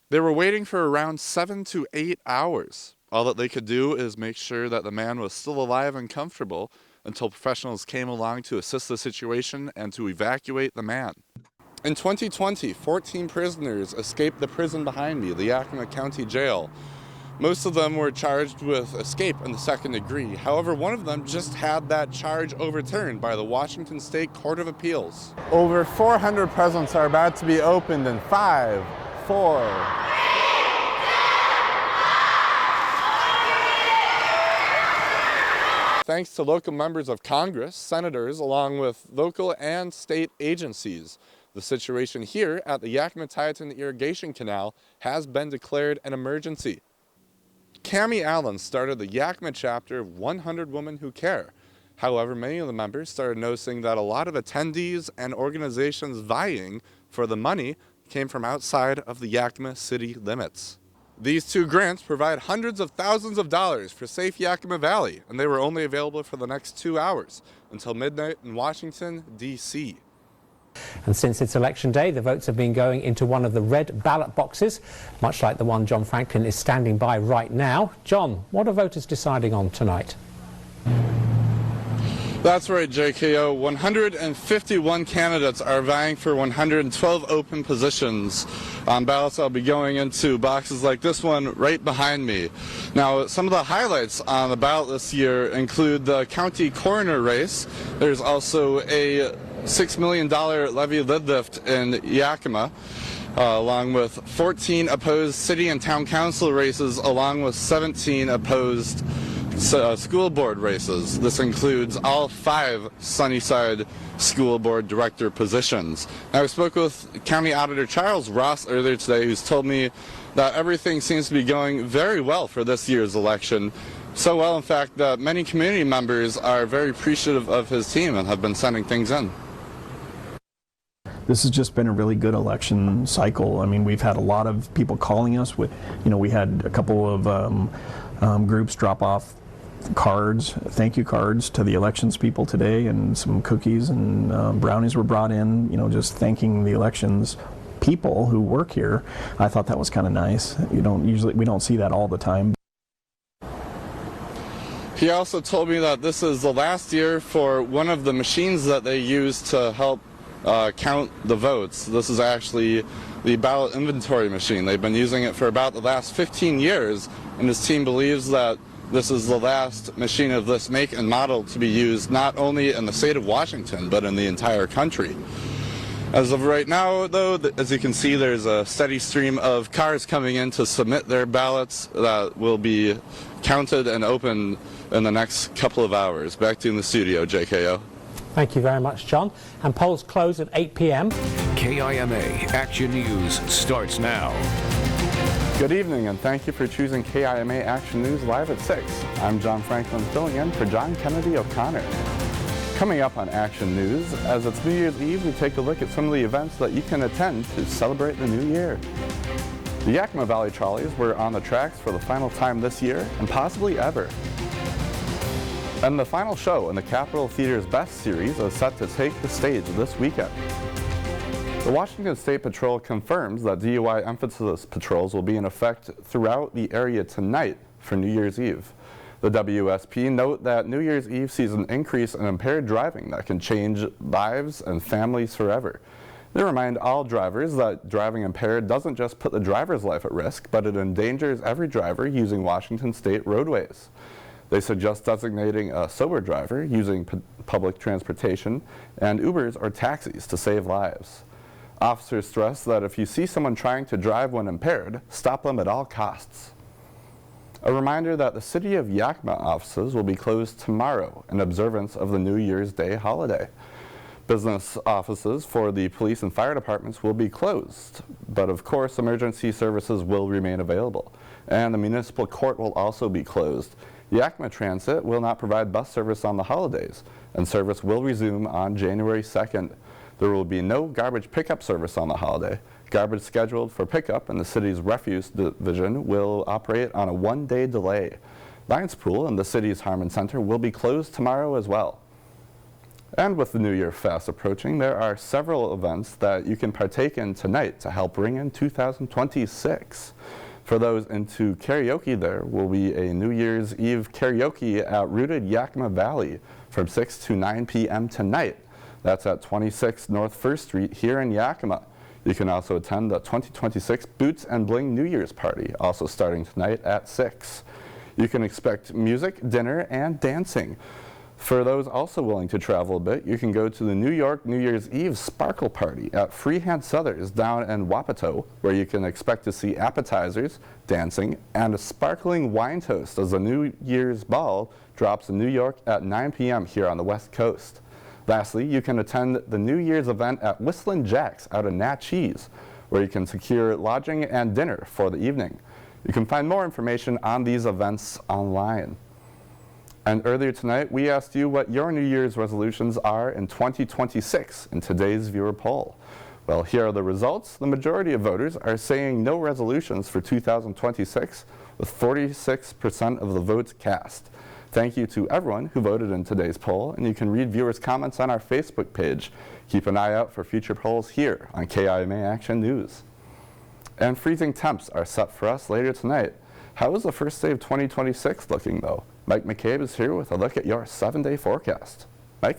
They were waiting for around 7 to 8 hours. All that they could do is make sure that the man was still alive and comfortable until professionals came along to assist the situation and to evacuate the man. In 2020, 14 prisoners escaped the prison behind me, the Yakima County Jail. Most of them were charged with escape in the second degree. However, one of them just had that charge overturned by the Washington State Court of Appeals. Over 400 prisons are about to be opened in 5, 4. Thanks to local members of Congress, senators, along with local and state agencies. The situation here at the Yakima-Tieton Irrigation Canal has been declared an emergency. Cami Allen started the Yakima chapter of 100 Women Who Care. However, many of the members started noticing that a lot of attendees and organizations vying for the money came from outside of the Yakima city limits. These two grants provide hundreds of thousands of dollars for safe Yakima Valley, and they were only available for the next 2 hours until midnight in Washington, D.C. And since it's election day, the votes have been going into one of the red ballot boxes, much like the one John Franklin is standing by right now. John, what are voters deciding on tonight? That's right, JKO. 151 candidates are vying for 112 open positions. On ballots, I'll be going into boxes like this one right behind me. Now, some of the highlights on the ballot this year include the county coroner race. There's also a $6 million levy lid lift in Yakima, along with 14 opposed city and town council races, along with 17 opposed school board races. This includes all 5 Sunnyside school board director positions. Now, I spoke with County Auditor Charles Ross earlier today, who's told me that everything seems to be going very well for this year's election. So well, in fact, that many community members are very appreciative of his team and have been sending things in. This has just been a really good election cycle. I mean, we've had a lot of people calling us with, we had a couple of groups drop off cards, thank you cards to the elections people today, and some cookies and brownies were brought in, just thanking the elections people who work here. I thought that was kind of nice. We don't see that all the time. He also told me that this is the last year for one of the machines that they use to help count the votes. This is actually the ballot inventory machine. They've been using it for about the last 15 years, and his team believes that this is the last machine of this make and model to be used not only in the state of Washington, but in the entire country. As of right now, though, as you can see, there's a steady stream of cars coming in to submit their ballots that will be counted and opened in the next couple of hours. Back to you in the studio, JKO. Thank you very much, John. And polls close at 8 p.m. KIMA Action News starts now. Good evening, and thank you for choosing KIMA Action News live at 6. I'm John Franklin, filling in for John Kennedy O'Connor. Coming up on Action News, as it's New Year's Eve, we take a look at some of the events that you can attend to celebrate the new year. The Yakima Valley Trolleys were on the tracks for the final time this year, and possibly ever. And the final show in the Capitol Theater's Best series is set to take the stage this weekend. The Washington State Patrol confirms that DUI emphasis patrols will be in effect throughout the area tonight for New Year's Eve. The WSP note that New Year's Eve sees an increase in impaired driving that can change lives and families forever. They remind all drivers that driving impaired doesn't just put the driver's life at risk, but it endangers every driver using Washington State roadways. They suggest designating a sober driver using public transportation and Ubers or taxis to save lives. Officers stress that if you see someone trying to drive when impaired, stop them at all costs. A reminder that the City of Yakima offices will be closed tomorrow in observance of the New Year's Day holiday. Business offices for the police and fire departments will be closed, but of course emergency services will remain available. And the municipal court will also be closed. Yakima Transit will not provide bus service on the holidays, and service will resume on January 2nd. There will be no garbage pickup service on the holiday. Garbage scheduled for pickup in the city's refuse division will operate on a one-day delay. Lions Pool in the city's Harmon Center will be closed tomorrow as well. And with the New Year fast approaching, there are several events that you can partake in tonight to help bring in 2026. For those into karaoke, there will be a New Year's Eve karaoke at Rooted Yakima Valley from 6 to 9 p.m. tonight. That's at 26 North 1st Street here in Yakima. You can also attend the 2026 Boots and Bling New Year's Party, also starting tonight at 6. You can expect music, dinner, and dancing. For those also willing to travel a bit, you can go to the New York New Year's Eve Sparkle Party at Freehand Southers down in Wapato, where you can expect to see appetizers, dancing, and a sparkling wine toast as the New Year's Ball drops in New York at 9 p.m. here on the West Coast. Lastly, you can attend the New Year's event at Whistling Jack's out of Natchez, where you can secure lodging and dinner for the evening. You can find more information on these events online. And earlier tonight, we asked you what your New Year's resolutions are in 2026 in today's viewer poll. Well, here are the results. The majority of voters are saying no resolutions for 2026, with 46% of the votes cast. Thank you to everyone who voted in today's poll, and you can read viewers' comments on our Facebook page. Keep an eye out for future polls here on KIMA Action News. And freezing temps are set for us later tonight. How is the first day of 2026 looking, though? Mike McCabe is here with a look at your 7-day forecast. Mike?